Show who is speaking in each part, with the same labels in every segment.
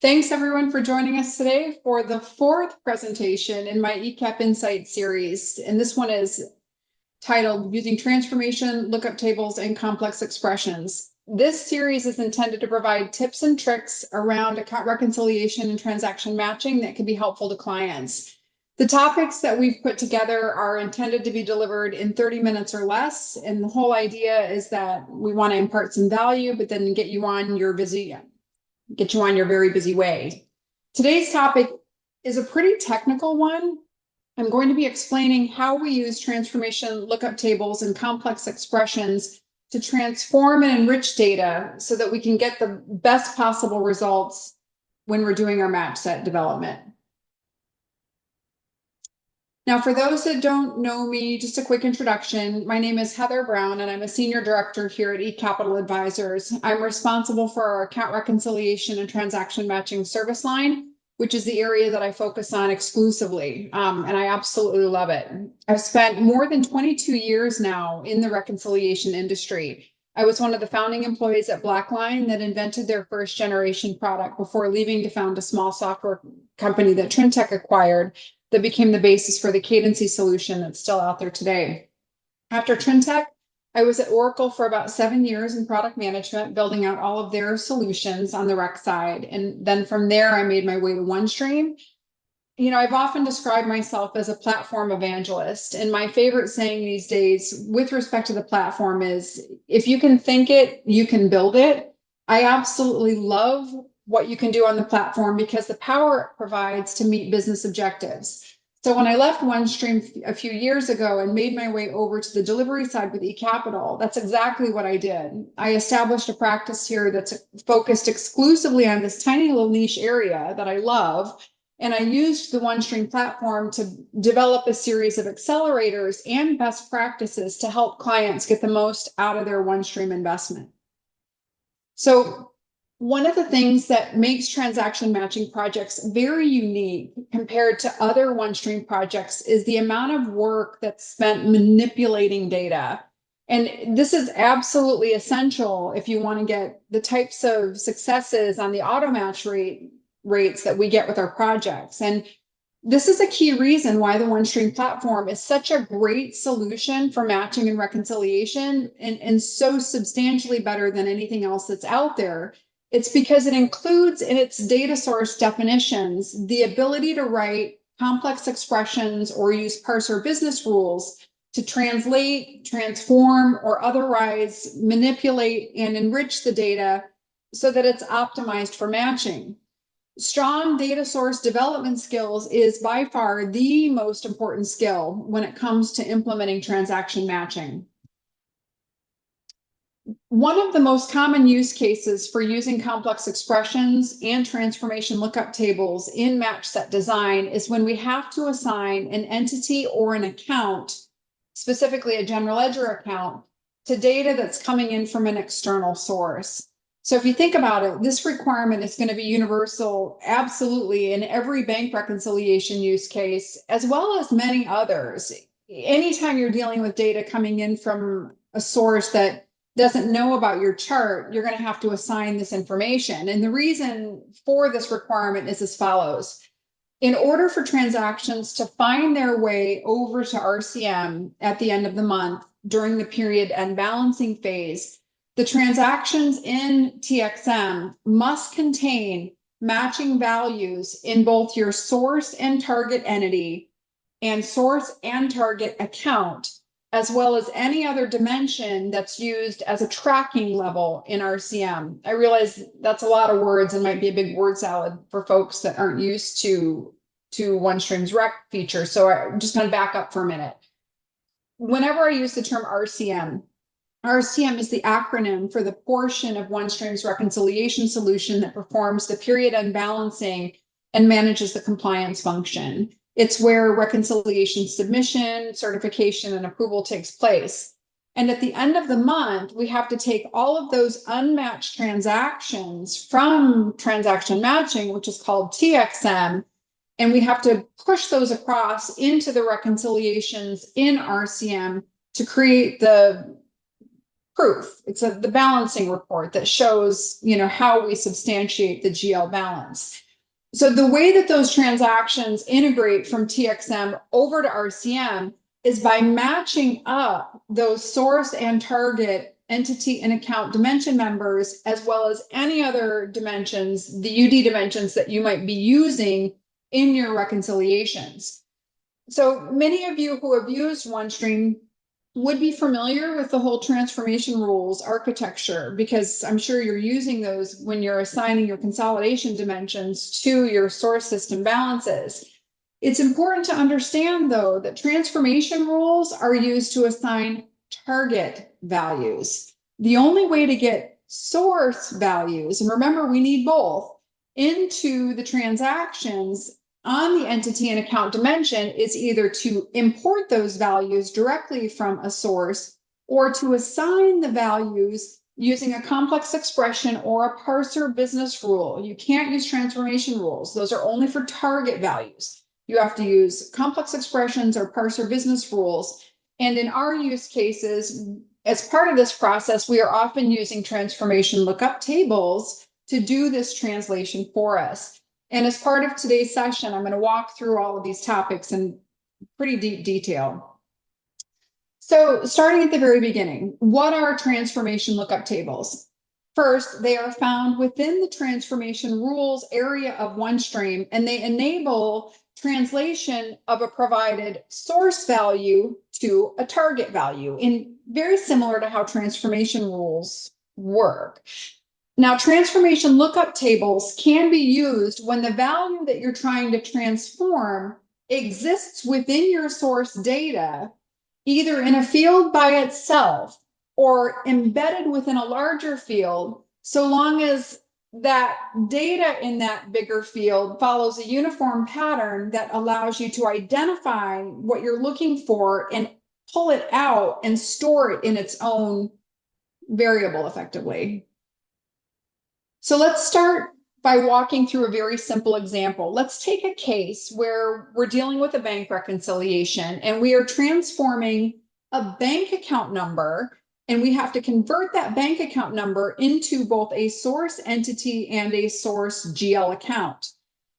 Speaker 1: Thanks everyone for joining us today for the fourth presentation in my ECAP Insight series. And this one is titled Using Transformation, Lookup Tables, and Complex Expressions. This series is intended to provide tips and tricks around account reconciliation and transaction matching that can be helpful to clients. The topics that we've put together are intended to be delivered in 30 minutes or less. And the whole idea is that we want to impart some value, but then get you on your very busy way. Today's topic is a pretty technical one. I'm going to be explaining how we use transformation lookup tables and complex expressions to transform and enrich data so that we can get the best possible results when we're doing our match set development. Now, for those that don't know me, just a quick introduction. My name is Heather Brown, and I'm a senior director here at eCapital Advisors. I'm responsible for our account reconciliation and transaction matching service line, which is the area that I focus on exclusively, and I absolutely love it. I've spent more than 22 years now in the reconciliation industry. I was one of the founding employees at Blackline that invented their first generation product before leaving to found a small software company that Trintech acquired that became the basis for the Cadency solution that's still out there today. After Trintech, I was at Oracle for about 7 years in product management, building out all of their solutions on the rec side. And then from there, I made my way to OneStream. You know, I've often described myself as a platform evangelist. And my favorite saying these days with respect to the platform is, if you can think it, you can build it. I absolutely love what you can do on the platform because the power it provides to meet business objectives. So when I left OneStream a few years ago and made my way over to the delivery side with eCapital, that's exactly what I did. I established a practice here that's focused exclusively on this tiny little niche area that I love. And I used the OneStream platform to develop a series of accelerators and best practices to help clients get the most out of their OneStream investment. So one of the things that makes transaction matching projects very unique compared to other OneStream projects is the amount of work that's spent manipulating data. And this is absolutely essential if you want to get the types of successes on the auto match rates that we get with our projects. And this is a key reason why the OneStream platform is such a great solution for matching and reconciliation and so substantially better than anything else that's out there. It's because it includes in its data source definitions the ability to write complex expressions or use parser business rules to translate, transform, or otherwise manipulate and enrich the data so that it's optimized for matching. Strong data source development skills is by far the most important skill when it comes to implementing transaction matching. One of the most common use cases for using complex expressions and transformation lookup tables in match set design is when we have to assign an entity or an account, specifically a general ledger account, to data that's coming in from an external source. So if you think about it, this requirement is going to be universal, absolutely, in every bank reconciliation use case, as well as many others. Anytime you're dealing with data coming in from a source that doesn't know about your chart, you're going to have to assign this information. And the reason for this requirement is as follows. In order for transactions to find their way over to RCM at the end of the month during the period end balancing phase, the transactions in TXM must contain matching values in both your source and target entity and source and target account, as well as any other dimension that's used as a tracking level in RCM. I realize that's a lot of words and might be a big word salad for folks that aren't used to OneStream's rec feature. So I'm just going to back up for a minute. Whenever I use the term RCM is the acronym for the portion of OneStream's reconciliation solution that performs the period end balancing and manages the compliance function. It's where reconciliation submission, certification, and approval takes place. And at the end of the month, we have to take all of those unmatched transactions from transaction matching, which is called TXM, and we have to push those across into the reconciliations in RCM to create the proof. It's the balancing report that shows, how we substantiate the GL balance. So the way that those transactions integrate from TXM over to RCM is by matching up those source and target entity and account dimension members, as well as any other dimensions, the UD dimensions that you might be using in your reconciliations. So many of you who have used OneStream would be familiar with the whole transformation rules architecture, because I'm sure you're using those when you're assigning your consolidation dimensions to your source system balances. It's important to understand, though, that transformation rules are used to assign target values. The only way to get source values, and remember, we need both, into the transactions on the entity and account dimension is either to import those values directly from a source or to assign the values using a complex expression or a parser business rule. You can't use transformation rules. Those are only for target values. You have to use complex expressions or parser business rules. And in our use cases, as part of this process, we are often using transformation lookup tables to do this translation for us. And as part of today's session, I'm going to walk through all of these topics in pretty deep detail. So starting at the very beginning, what are transformation lookup tables? First, they are found within the transformation rules area of OneStream, and they enable translation of a provided source value to a target value, in very similar to how transformation rules work. Now, transformation lookup tables can be used when the value that you're trying to transform exists within your source data, either in a field by itself or embedded within a larger field, so long as that data in that bigger field follows a uniform pattern that allows you to identify what you're looking for and pull it out and store it in its own variable effectively. So let's start by walking through a very simple example. Let's take a case where we're dealing with a bank reconciliation and we are transforming a bank account number, and we have to convert that bank account number into both a source entity and a source GL account.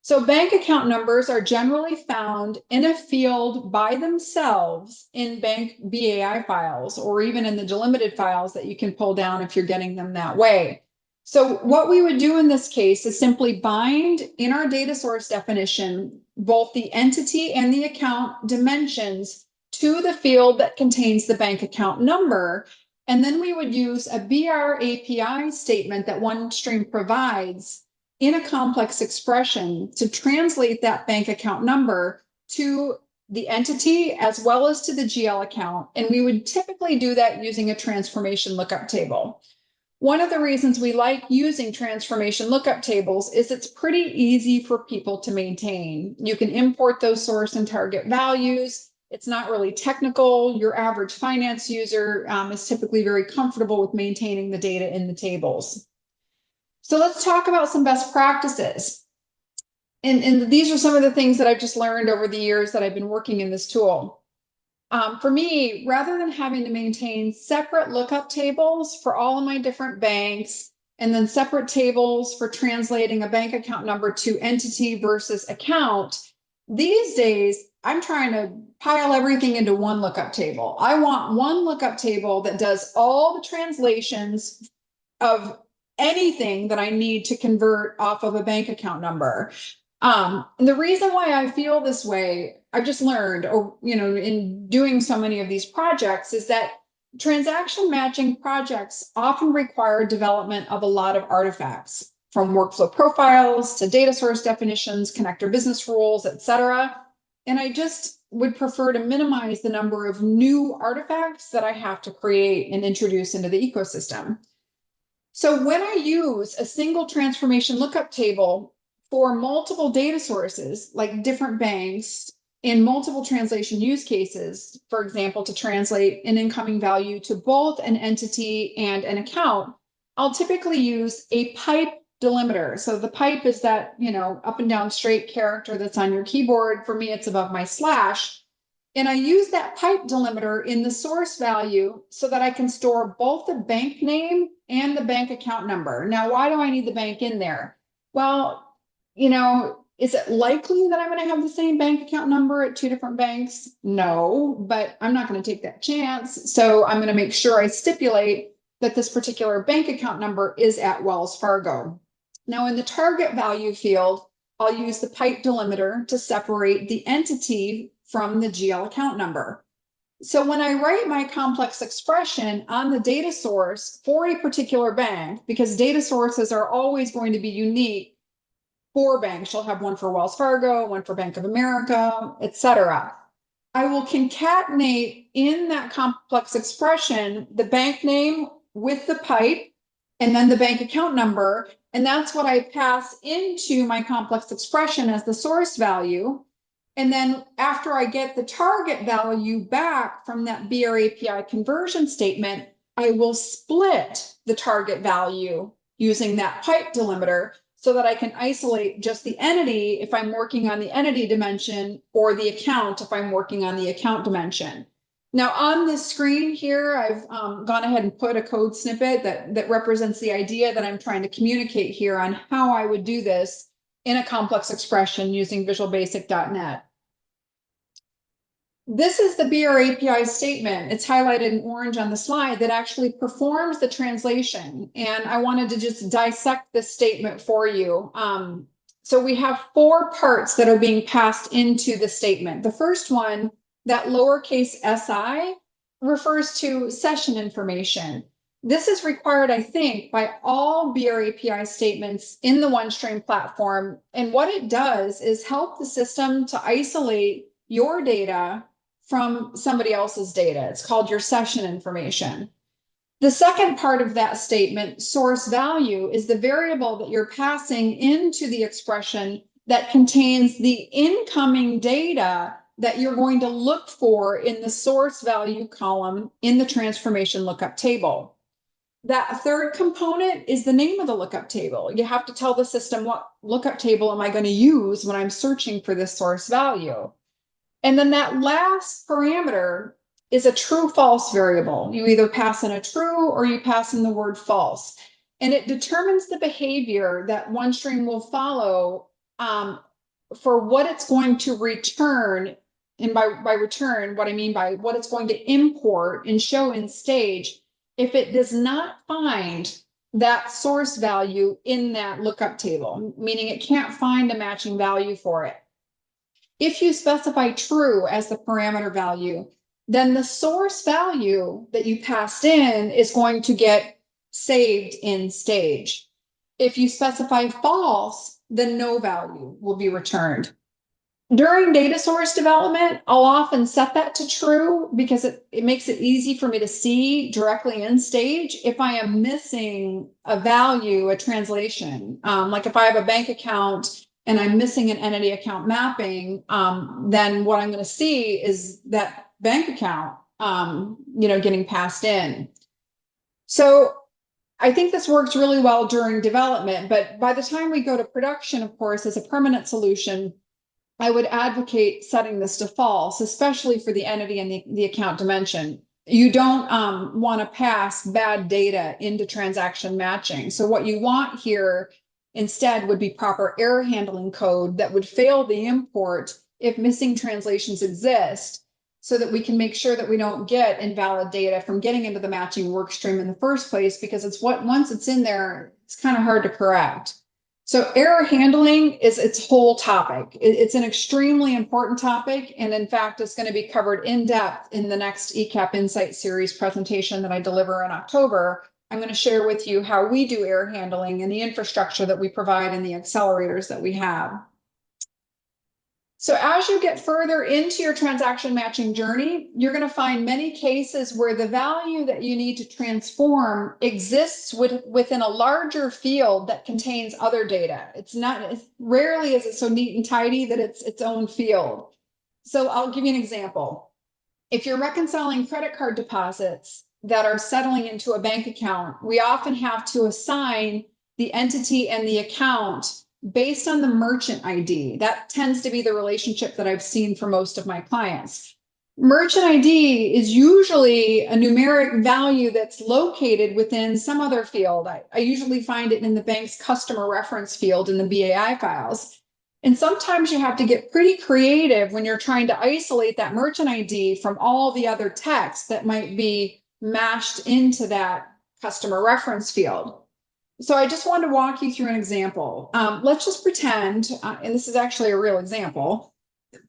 Speaker 1: So bank account numbers are generally found in a field by themselves in bank BAI files, or even in the delimited files that you can pull down if you're getting them that way. So what we would do in this case is simply bind in our data source definition both the entity and the account dimensions to the field that contains the bank account number. And then we would use a BR API statement that OneStream provides in a complex expression to translate that bank account number to the entity as well as to the GL account. And we would typically do that using a transformation lookup table. One of the reasons we like using transformation lookup tables is it's pretty easy for people to maintain. You can import those source and target values. It's not really technical. Your average finance user is typically very comfortable with maintaining the data in the tables. So let's talk about some best practices. And these are some of the things that I've just learned over the years that I've been working in this tool. For me, rather than having to maintain separate lookup tables for all of my different banks, and then separate tables for translating a bank account number to entity versus account, these days, I'm trying to pile everything into one lookup table. I want one lookup table that does all the translations of anything that I need to convert off of a bank account number. And the reason why I feel this way, I've just learned, or in doing so many of these projects, is that transaction matching projects often require development of a lot of artifacts, from workflow profiles to data source definitions, connector business rules, etc. And I just would prefer to minimize the number of new artifacts that I have to create and introduce into the ecosystem. So when I use a single transformation lookup table for multiple data sources, like different banks, in multiple translation use cases, for example, to translate an incoming value to both an entity and an account, I'll typically use a pipe delimiter. So the pipe is that, up and down straight character that's on your keyboard. For me, it's above my slash. And I use that pipe delimiter in the source value so that I can store both the bank name and the bank account number. Now, why do I need the bank in there? Well, is it likely that I'm going to have the same bank account number at two different banks? No, but I'm not going to take that chance. So I'm going to make sure I stipulate that this particular bank account number is at Wells Fargo. Now, in the target value field, I'll use the pipe delimiter to separate the entity from the GL account number. So when I write my complex expression on the data source for a particular bank, because data sources are always going to be unique for banks, you'll have one for Wells Fargo, one for Bank of America, etc. I will concatenate in that complex expression the bank name with the pipe and then the bank account number. And that's what I pass into my complex expression as the source value. And then after I get the target value back from that BR API conversion statement, I will split the target value using that pipe delimiter so that I can isolate just the entity if I'm working on the entity dimension, or the account if I'm working on the account dimension. Now on this screen here, I've gone ahead and put a code snippet that represents the idea that I'm trying to communicate here on how I would do this in a complex expression using visualbasic.net. This is the BR API statement. It's highlighted in orange on the slide that actually performs the translation. And I wanted to just dissect this statement for you. So we have 4 parts that are being passed into the statement. The first one, that lowercase si, refers to session information. This is required, I think, by all BR API statements in the OneStream platform. And what it does is help the system to isolate your data from somebody else's data. It's called your session information. The second part of that statement, source value, is the variable that you're passing into the expression that contains the incoming data that you're going to look for in the source value column in the transformation lookup table. That third component is the name of the lookup table. You have to tell the system, what lookup table am I going to use when I'm searching for this source value? And then that last parameter is a true-false variable. You either pass in a true or you pass in the word false. And it determines the behavior that OneStream will follow for what it's going to return. And by return, what I mean by what it's going to import and show in stage if it does not find that source value in that lookup table, meaning it can't find a matching value for it. If you specify true as the parameter value, then the source value that you passed in is going to get saved in stage. If you specify false, then no value will be returned. During data source development, I'll often set that to true because it makes it easy for me to see directly in stage if I am missing a value, a translation. Like if I have a bank account and I'm missing an entity account mapping, then what I'm going to see is that bank account, getting passed in. So I think this works really well during development, but by the time we go to production, of course, as a permanent solution, I would advocate setting this to false, especially for the entity and the account dimension. You don't want to pass bad data into transaction matching. So what you want here instead would be proper error handling code that would fail the import if missing translations exist, so that we can make sure that we don't get invalid data from getting into the matching work stream in the first place, because once it's in there, it's kind of hard to correct. So error handling is its whole topic. It's an extremely important topic. And in fact, it's going to be covered in depth in the next ECAP Insight series presentation that I deliver in October. I'm going to share with you how we do error handling and the infrastructure that we provide and the accelerators that we have. So as you get further into your transaction matching journey, you're going to find many cases where the value that you need to transform exists within a larger field that contains other data. Rarely is it so neat and tidy that it's its own field. So I'll give you an example. If you're reconciling credit card deposits that are settling into a bank account, we often have to assign the entity and the account based on the merchant ID. That tends to be the relationship that I've seen for most of my clients. Merchant ID is usually a numeric value that's located within some other field. I usually find it in the bank's customer reference field in the BAI files. And sometimes you have to get pretty creative when you're trying to isolate that merchant ID from all the other text that might be mashed into that customer reference field. So I just wanted to walk you through an example. Let's just pretend, and this is actually a real example,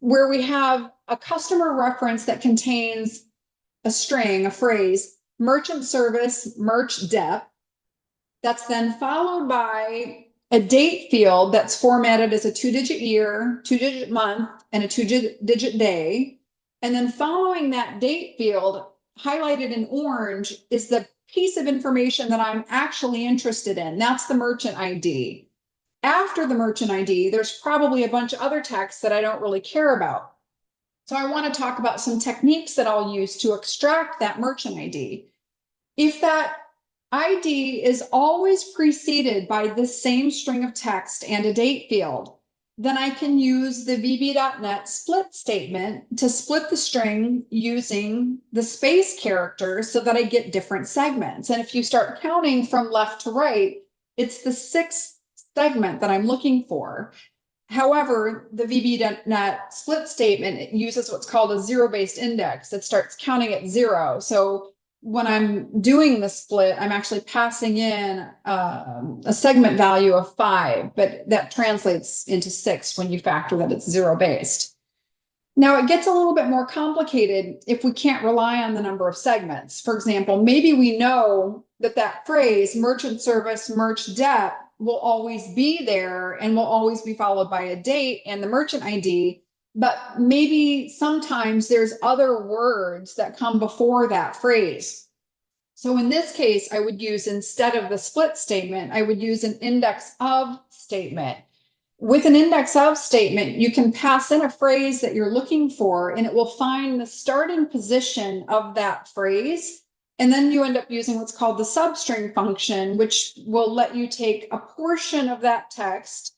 Speaker 1: where we have a customer reference that contains a string, a phrase, merchant service, merch dep. That's then followed by a date field that's formatted as a 2-digit year, 2-digit month, and a 2-digit day. And then following that date field, highlighted in orange, is the piece of information that I'm actually interested in. That's the merchant ID. After the merchant ID, there's probably a bunch of other text that I don't really care about. So I want to talk about some techniques that I'll use to extract that merchant ID. If that ID is always preceded by this same string of text and a date field, then I can use the VB.NET split statement to split the string using the space character so that I get different segments. And if you start counting from left to right, it's the sixth segment that I'm looking for. However, the VB.NET split statement uses what's called a zero-based index that starts counting at 0. So when I'm doing the split, I'm actually passing in a segment value of 5, but that translates into 6 when you factor that it's zero-based. Now, it gets a little bit more complicated if we can't rely on the number of segments. For example, maybe we know that that phrase, merchant service, merch dep, will always be there and will always be followed by a date and the merchant ID, but maybe sometimes there's other words that come before that phrase. So in this case, I would use, instead of the split statement, I would use an index of statement. With an index of statement, you can pass in a phrase that you're looking for, and it will find the starting position of that phrase. And then you end up using what's called the substring function, which will let you take a portion of that text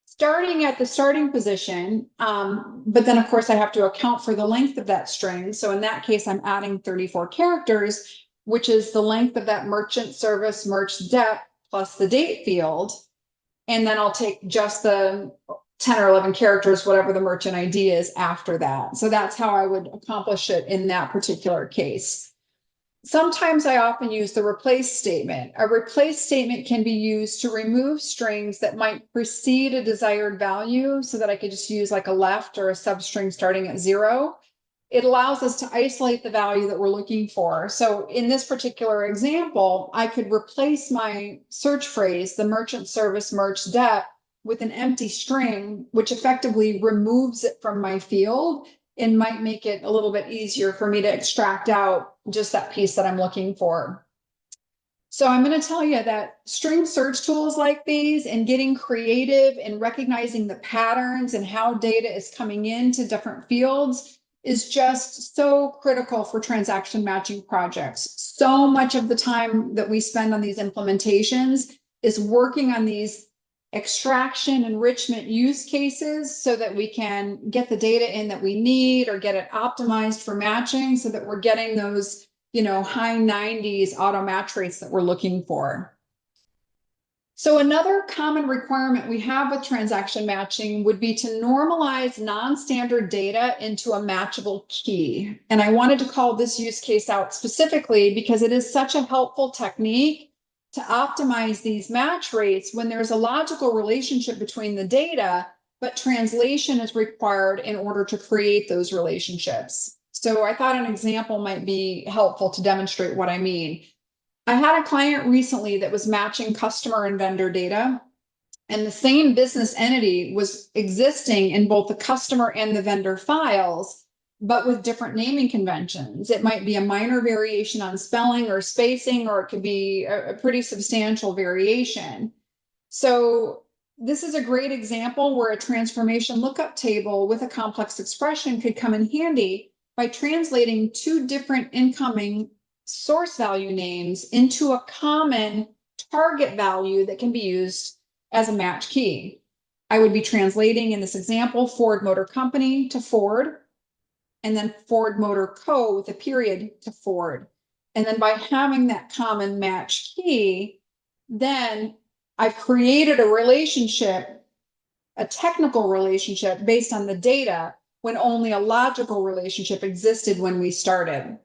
Speaker 1: starting at the starting position. But then, of course, I have to account for the length of that string. So in that case, I'm adding 34 characters, which is the length of that merchant service merch dep plus the date field. And then I'll take just the 10 or 11 characters, whatever the merchant ID is after that. So that's how I would accomplish it in that particular case. Sometimes I often use the replace statement. A replace statement can be used to remove strings that might precede a desired value so that I could just use like a left or a substring starting at 0. It allows us to isolate the value that we're looking for. So in this particular example, I could replace my search phrase, the merchant service merch dep, with an empty string, which effectively removes it from my field and might make it a little bit easier for me to extract out just that piece that I'm looking for. So I'm going to tell you that string search tools like these and getting creative and recognizing the patterns and how data is coming into different fields is just so critical for transaction matching projects. So much of the time that we spend on these implementations is working on these extraction enrichment use cases so that we can get the data in that we need or get it optimized for matching so that we're getting those, high 90s auto match rates that we're looking for. So another common requirement we have with transaction matching would be to normalize non-standard data into a matchable key. And I wanted to call this use case out specifically because it is such a helpful technique to optimize these match rates when there's a logical relationship between the data, but translation is required in order to create those relationships. So I thought an example might be helpful to demonstrate what I mean. I had a client recently that was matching customer and vendor data, and the same business entity was existing in both the customer and the vendor files, but with different naming conventions. It might be a minor variation on spelling or spacing, or it could be a pretty substantial variation. So this is a great example where a transformation lookup table with a complex expression could come in handy by translating two different incoming source value names into a common target value that can be used as a match key. I would be translating in this example Ford Motor Company to Ford, and then Ford Motor Co. with a period to Ford. And then by having that common match key, then I've created a relationship, a technical relationship based on the data when only a logical relationship existed when we started.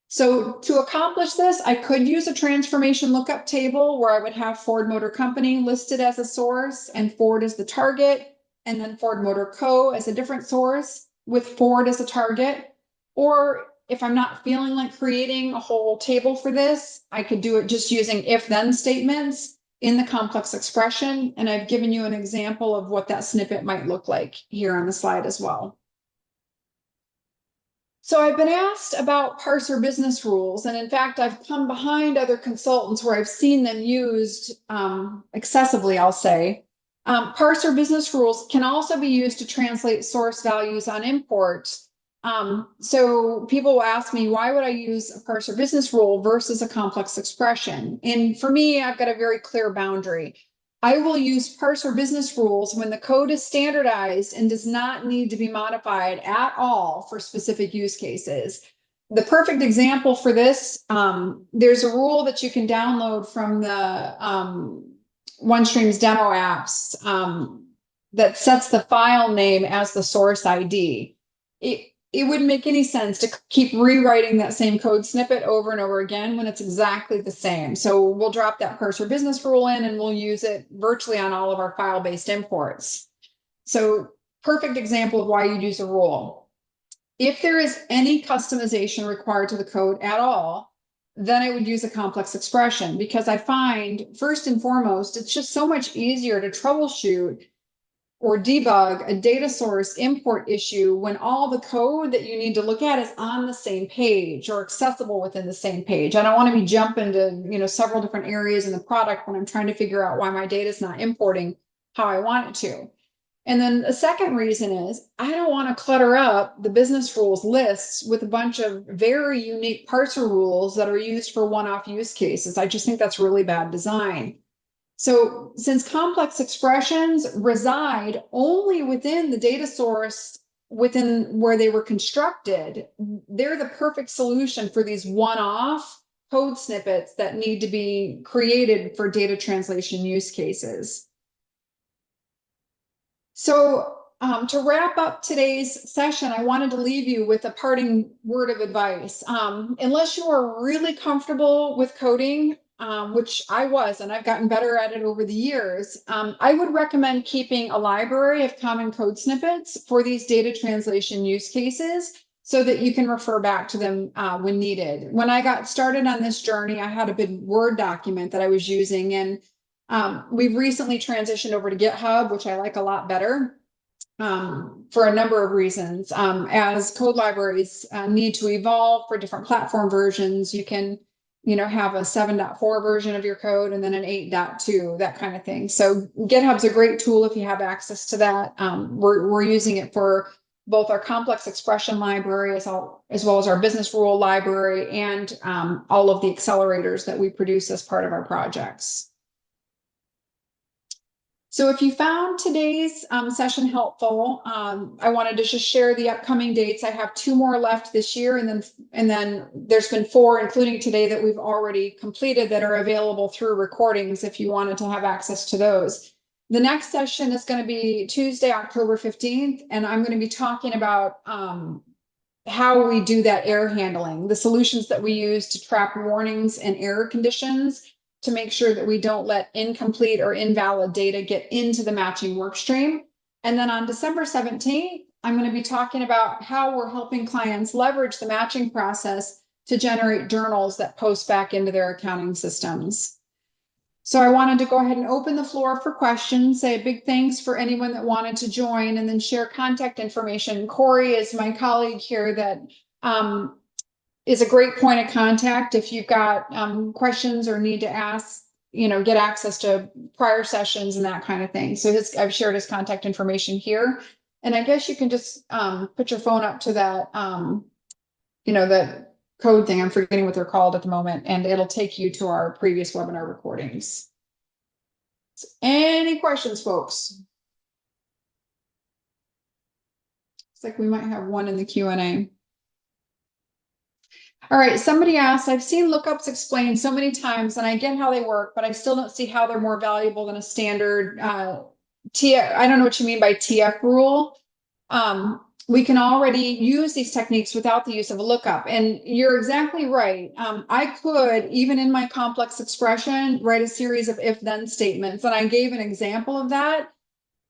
Speaker 1: So to accomplish this, I could use a transformation lookup table where I would have Ford Motor Company listed as a source and Ford as the target, and then Ford Motor Co. as a different source with Ford as a target. Or if I'm not feeling like creating a whole table for this, I could do it just using if-then statements in the complex expression. And I've given you an example of what that snippet might look like here on the slide as well. So I've been asked about parser business rules, and in fact, I've come behind other consultants where I've seen them used excessively, I'll say. Parser business rules can also be used to translate source values on imports. So people will ask me, why would I use a parser business rule versus a complex expression? And for me, I've got a very clear boundary. I will use parser business rules when the code is standardized and does not need to be modified at all for specific use cases. The perfect example for this, there's a rule that you can download from the OneStream's demo apps that sets the file name as the source ID. It wouldn't make any sense to keep rewriting that same code snippet over and over again when it's exactly the same. So we'll drop that parser business rule in and we'll use it virtually on all of our file-based imports. So perfect example of why you'd use a rule. If there is any customization required to the code at all, then I would use a complex expression, because I find, first and foremost, it's just so much easier to troubleshoot or debug a data source import issue when all the code that you need to look at is on the same page or accessible within the same page. I don't want to be jumping to several different areas in the product when I'm trying to figure out why my data is not importing how I want it to. And then the second reason is I don't want to clutter up the business rules lists with a bunch of very unique parser rules that are used for one-off use cases. I just think that's really bad design. So since complex expressions reside only within the data source, within where they were constructed, they're the perfect solution for these one-off code snippets that need to be created for data translation use cases. So to wrap up today's session, I wanted to leave you with a parting word of advice. Unless you are really comfortable with coding, which I was, and I've gotten better at it over the years, I would recommend keeping a library of common code snippets for these data translation use cases so that you can refer back to them when needed. When I got started on this journey, I had a big Word document that I was using, and we've recently transitioned over to GitHub, which I like a lot better. For a number of reasons. As code libraries need to evolve for different platform versions, you can, have a 7.4 version of your code and then an 8.2, that kind of thing. So GitHub's a great tool if you have access to that. We're using it for both our complex expression library as well as our business rule library and all of the accelerators that we produce as part of our projects. So if you found today's session helpful, I wanted to just share the upcoming dates. I have 2 more left this year, and then there's been 4, including today, that we've already completed that are available through recordings if you wanted to have access to those. The next session is going to be Tuesday, October 15th, and I'm going to be talking about how we do that error handling, the solutions that we use to trap warnings and error conditions to make sure that we don't let incomplete or invalid data get into the matching workstream. And then on December 17th, I'm going to be talking about how we're helping clients leverage the matching process to generate journals that post back into their accounting systems. So I wanted to go ahead and open the floor for questions, say a big thanks for anyone that wanted to join, and then share contact information. Corey is my colleague here that is a great point of contact if you've got questions or need to ask, get access to prior sessions and that kind of thing. So I've shared his contact information here. And I guess you can just put your phone up to that, that code thing. I'm forgetting what they're called at the moment, and it'll take you to our previous webinar recordings. So any questions, folks? Looks like we might have one in the Q&A. All right, somebody asked, I've seen lookups explained so many times and I get how they work, but I still don't see how they're more valuable than a standard I don't know what you mean by TF rule. We can already use these techniques without the use of a lookup. And you're exactly right. I could, even in my complex expression, write a series of if-then statements. And I gave an example of that.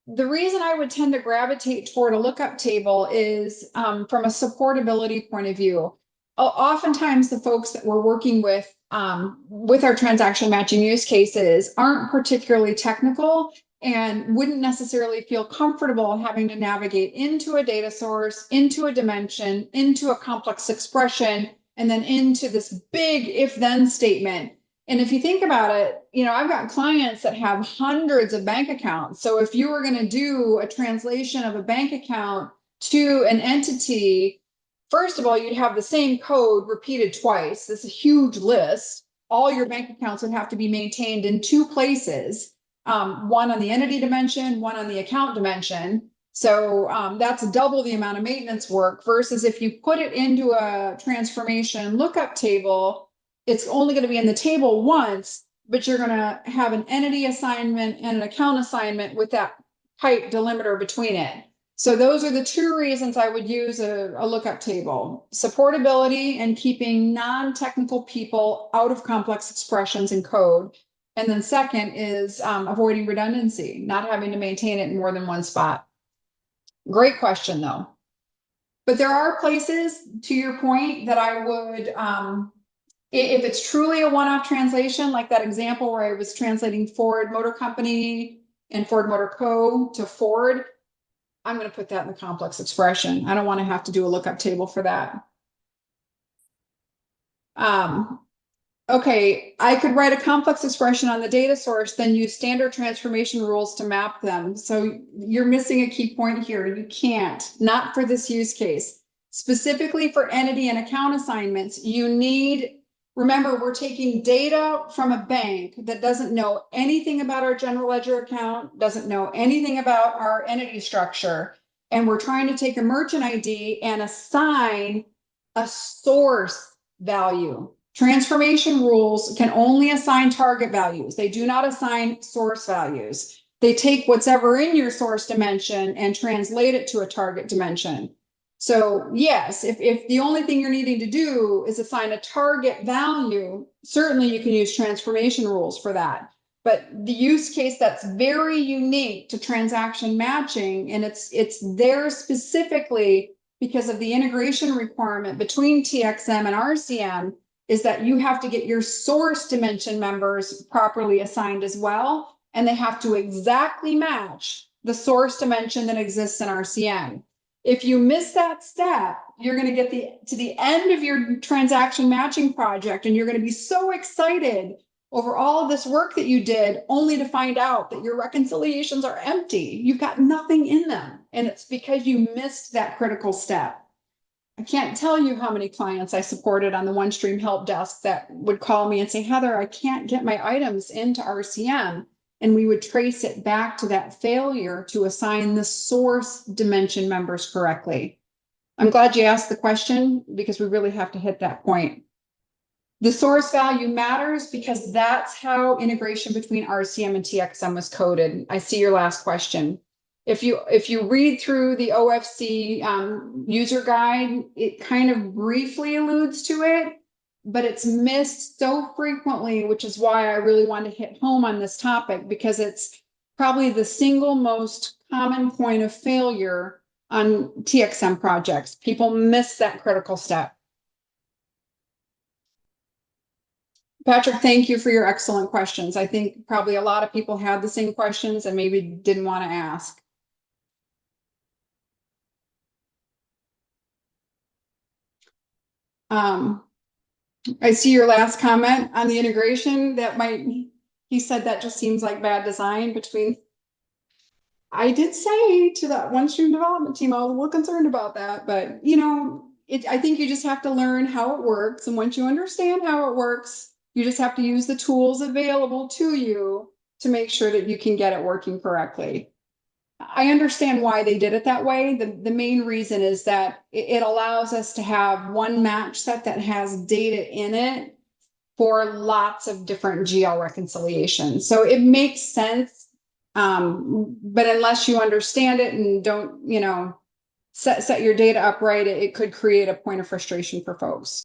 Speaker 1: The reason I would tend to gravitate toward a lookup table is from a supportability point of view. Oftentimes, the folks that we're working with our transaction matching use cases aren't particularly technical and wouldn't necessarily feel comfortable having to navigate into a data source, into a dimension, into a complex expression, and then into this big if-then statement. And if you think about it, I've got clients that have hundreds of bank accounts. So if you were going to do a translation of a bank account to an entity, first of all, you'd have the same code repeated twice. This is a huge list. All your bank accounts would have to be maintained in two places, one on the entity dimension, one on the account dimension. So that's double the amount of maintenance work versus if you put it into a transformation lookup table, it's only going to be in the table once, but you're going to have an entity assignment and an account assignment with that pipe delimiter between it. So those are the two reasons I would use a lookup table: supportability and keeping non-technical people out of complex expressions and code. And then second is avoiding redundancy, not having to maintain it in more than one spot. Great question, though. But there are places, to your point, that I would, if it's truly a one-off translation, like that example where I was translating Ford Motor Company and Ford Motor Co. to Ford, I'm going to put that in the complex expression. I don't want to have to do a lookup table for that. Okay, I could write a complex expression on the data source, then use standard transformation rules to map them. So you're missing a key point here. You can't, not for this use case. Specifically for entity and account assignments, you need, remember, we're taking data from a bank that doesn't know anything about our general ledger account, doesn't know anything about our entity structure. And we're trying to take a merchant ID and assign a source value. Transformation rules can only assign target values. They do not assign source values. They take whatever in your source dimension and translate it to a target dimension. So yes, if the only thing you're needing to do is assign a target value, certainly you can use transformation rules for that. But the use case that's very unique to transaction matching, and it's there specifically because of the integration requirement between TXM and RCM, is that you have to get your source dimension members properly assigned as well, and they have to exactly match the source dimension that exists in RCM. If you miss that step, you're going to get to the end of your transaction matching project, and you're going to be so excited over all of this work that you did, only to find out that your reconciliations are empty. You've got nothing in them, and it's because you missed that critical step. I can't tell you how many clients I supported on the OneStream help desk that would call me and say, Heather, I can't get my items into RCM. And we would trace it back to that failure to assign the source dimension members correctly. I'm glad you asked the question because we really have to hit that point. The source value matters because that's how integration between RCM and TXM was coded. I see your last question. If you read through the OFC user guide, it kind of briefly alludes to it, but it's missed so frequently, which is why I really want to hit home on this topic, because it's probably the single most common point of failure on TXM projects. People miss that critical step. Patrick, thank you for your excellent questions. I think probably a lot of people had the same questions and maybe didn't want to ask. I see your last comment on the integration. He said that just seems like bad design between. I did say to that OneStream development team, I was a little concerned about that, but I think you just have to learn how it works. And once you understand how it works, you just have to use the tools available to you to make sure that you can get it working correctly. I understand why they did it that way. The main reason is that it allows us to have one match set that has data in it for lots of different GL reconciliations. So it makes sense. But unless you understand it and don't, set your data up right, it could create a point of frustration for folks.